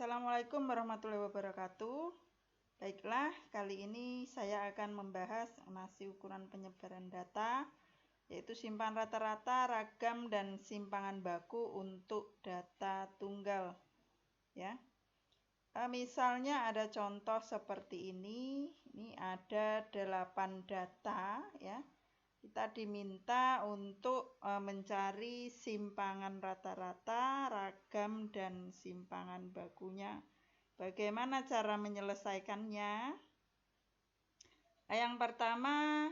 Assalamualaikum warahmatullahi wabarakatuh. Baiklah, kali ini saya akan membahas nasi ukuran penyebaran data, yaitu simpangan rata-rata, ragam, dan simpangan baku untuk data tunggal. Ya, misalnya ada contoh seperti ini ada 8 data, ya. Kita diminta untuk mencari simpangan rata-rata, ragam, dan simpangan bakunya. Bagaimana cara menyelesaikannya? Yang pertama,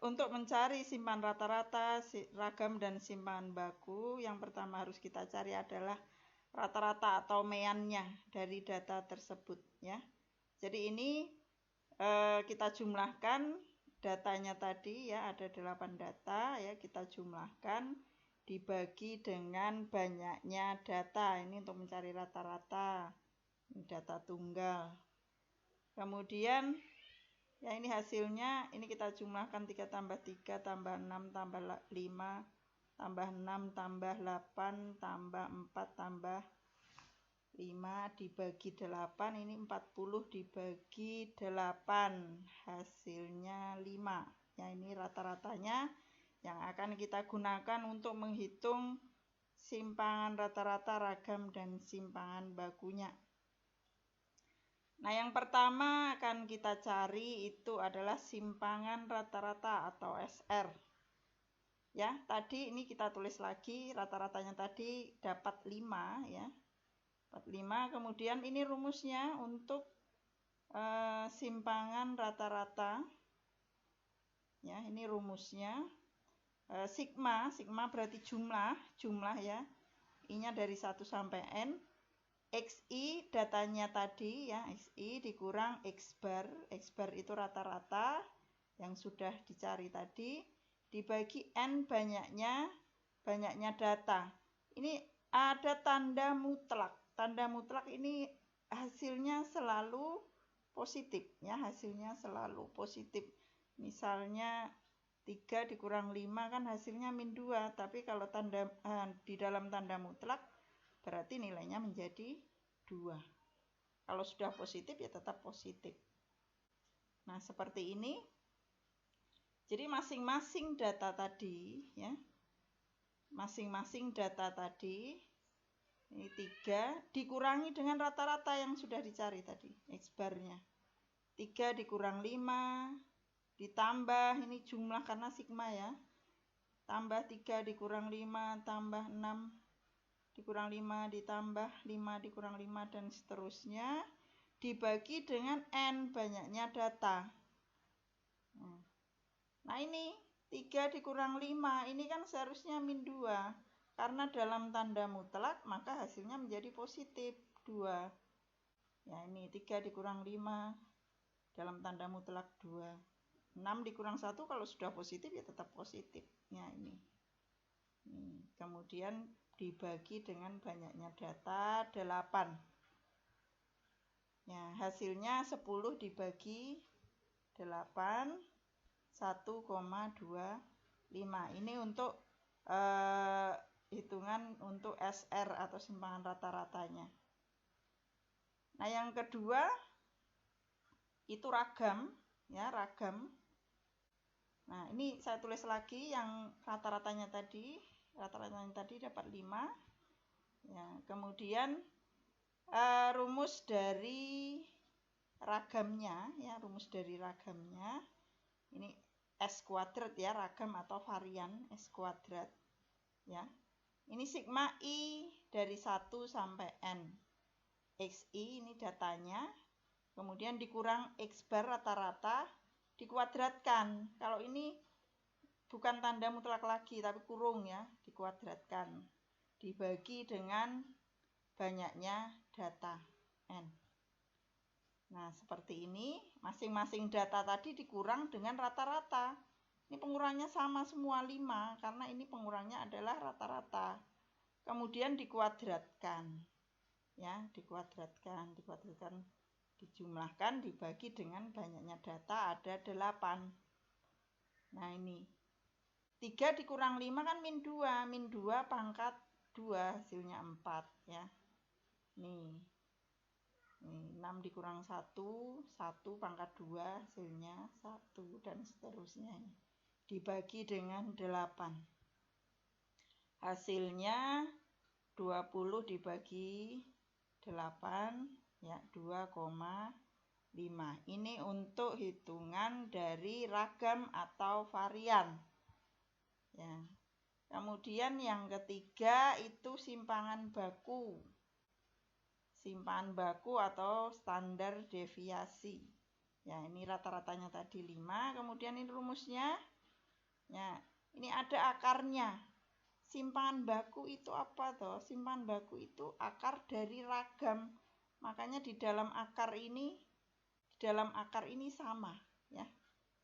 untuk mencari simpangan rata-rata, ragam, dan simpangan baku, yang pertama harus kita cari adalah rata-rata atau meannya dari data tersebut, ya. Jadi ini kita jumlahkan datanya tadi, ya, ada 8 data, ya, kita jumlahkan dibagi dengan banyaknya data. Ini untuk mencari rata-rata, ini data tunggal. Kemudian ya ini hasilnya, ini kita jumlahkan 3 tambah 3 tambah 6 tambah 5 tambah 6 tambah 8 tambah 4 tambah 5 dibagi 8, ini 40 dibagi 8, hasilnya 5. Ya, ini rata-ratanya yang akan kita gunakan untuk menghitung simpangan rata-rata, ragam, dan simpangan bakunya. Nah, yang pertama akan kita cari itu adalah simpangan rata-rata atau SR. Ya, tadi ini kita tulis lagi, rata-ratanya tadi dapat 5, ya. 45. Kemudian ini rumusnya untuk simpangan rata-rata, ya, ini rumusnya sigma berarti jumlah, ya, I-nya dari 1 sampai N, XI datanya tadi, ya, XI dikurang X bar itu rata-rata yang sudah dicari tadi, dibagi N banyaknya data. Ini ada tanda mutlak. Tanda mutlak ini hasilnya selalu positif, ya, hasilnya selalu positif. Misalnya 3 dikurang 5 kan hasilnya min 2, tapi kalau di dalam tanda mutlak berarti nilainya menjadi 2. Kalau sudah positif ya tetap positif. Nah, seperti ini. Jadi masing-masing data tadi, ya, masing-masing data tadi, ini 3 dikurangi dengan rata-rata yang sudah dicari tadi, X barnya. 3 dikurang 5, ditambah, ini jumlah karena sigma, ya. Tambah 3 dikurang 5, tambah 6 dikurang 5, ditambah 5 dikurang 5, dan seterusnya. Dibagi dengan N, banyaknya data. Nah, ini 3 dikurang 5, ini kan seharusnya min 2. Karena dalam tanda mutlak, maka hasilnya menjadi positif 2. Ya, ini 3 dikurang 5, dalam tanda mutlak 2. 6 dikurang 1, kalau sudah positif ya tetap positif. Ya, ini. Kemudian dibagi dengan banyaknya data 8. Ya, hasilnya 10 dibagi 8, 1,25. Ini untuk hitungan untuk SR atau simpangan rata-ratanya. Nah, yang kedua itu ragam, ya, ragam. Nah, ini saya tulis lagi yang rata-ratanya tadi dapat 5. Ya, kemudian rumus dari ragamnya, ya, ini S kuadrat, ya, ragam atau varian S kuadrat, ya. Ini sigma I dari 1 sampai N. XI ini datanya, kemudian dikurang X bar rata-rata, dikuadratkan. Kalau ini bukan tanda mutlak lagi, tapi kurung, ya, dikuadratkan. Dibagi dengan banyaknya data N. Nah, seperti ini, masing-masing data tadi dikurang dengan rata-rata. Ini pengurangnya sama semua 5, karena ini pengurangnya adalah rata-rata. Kemudian dikuadratkan. Ya, dikuadratkan, dijumlahkan, dibagi dengan banyaknya data, ada 8. Nah, ini 3 dikurang 5 kan min 2 pangkat 2, hasilnya 4, ya. Nih 6 dikurang 1, 1 pangkat 2 hasilnya 1, dan seterusnya. Dibagi dengan 8. Hasilnya 20 dibagi 8, ya 2,5. Ini untuk hitungan dari ragam atau varian. Ya. Kemudian yang ketiga itu simpangan baku. Simpangan baku atau standar deviasi. Ya, ini rata-ratanya tadi 5. Kemudian ini rumusnya. Ya, ini ada akarnya. Simpangan baku itu apa toh? Simpangan baku itu akar dari ragam. Makanya di dalam akar ini sama, ya.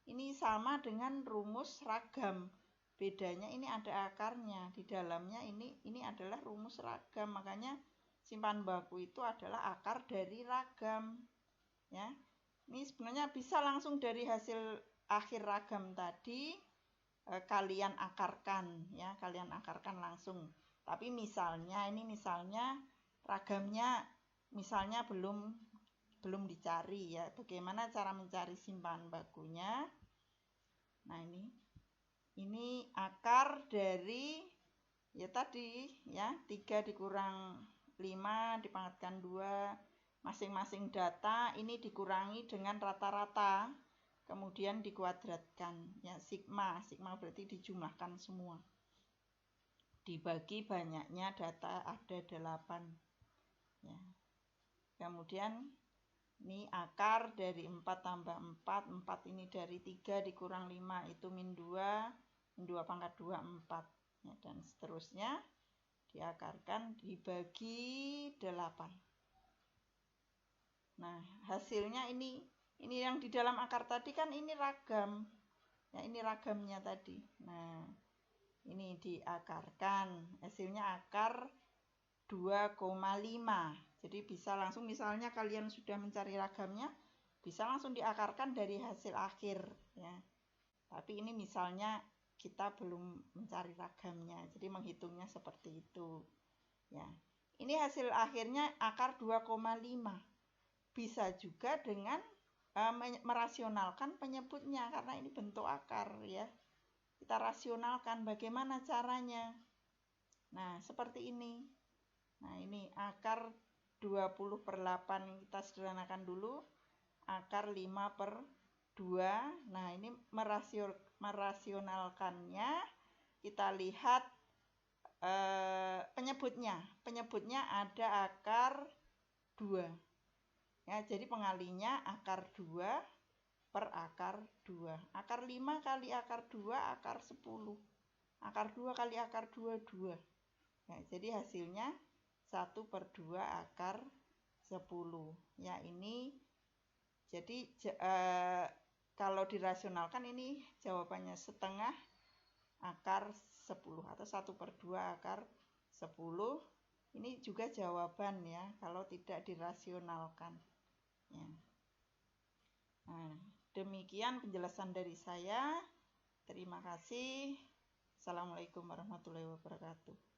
Ini sama dengan rumus ragam. Bedanya ini ada akarnya. Di dalamnya ini adalah rumus ragam. Makanya simpangan baku itu adalah akar dari ragam, ya. Ini sebenarnya bisa langsung dari hasil akhir ragam tadi kalian akarkan, ya, kalian akarkan langsung. Tapi misalnya ragamnya misalnya belum dicari, ya. Bagaimana cara mencari simpangan bakunya? Nah, ini akar dari ya tadi, ya, 3 dikurang 5 dipangkatkan 2, masing-masing data ini dikurangi dengan rata-rata, kemudian dikuadratkan, ya, sigma berarti dijumlahkan semua, dibagi banyaknya data ada 8, ya. Kemudian ini akar dari 4 tambah 4 ini dari 3 dikurang 5 itu min 2 pangkat 2 4, ya, dan seterusnya diakarkan dibagi 8. Nah, hasilnya ini yang di dalam akar tadi kan ini ragam. Ya, ini ragamnya tadi. Nah, ini diakarkan. Hasilnya akar 2,5. Jadi bisa langsung, misalnya kalian sudah mencari ragamnya, bisa langsung diakarkan dari hasil akhir, ya. Tapi ini misalnya kita belum mencari ragamnya, jadi menghitungnya seperti itu, ya. Ini hasil akhirnya akar 2,5. Bisa juga dengan merasionalkan penyebutnya, karena ini bentuk akar, ya. Kita rasionalkan bagaimana caranya. Nah, seperti ini. Nah, ini akar 20/8 kita sederhanakan dulu. Akar 5/2. Nah, ini merasionalkannya kita lihat penyebutnya. Penyebutnya ada akar 2. Ya, jadi pengalinya akar 2 per akar 2. Akar 5 kali akar 2 akar 10. Akar 2 kali akar 2 2. Ya, jadi hasilnya 1/2 akar 10. Ya, ini jadi kalau dirasionalkan ini jawabannya setengah akar 10 atau 1/2 akar 10. Ini juga jawaban, ya, kalau tidak dirasionalkan, ya. Nah, demikian penjelasan dari saya. Terima kasih. Assalamualaikum warahmatullahi wabarakatuh.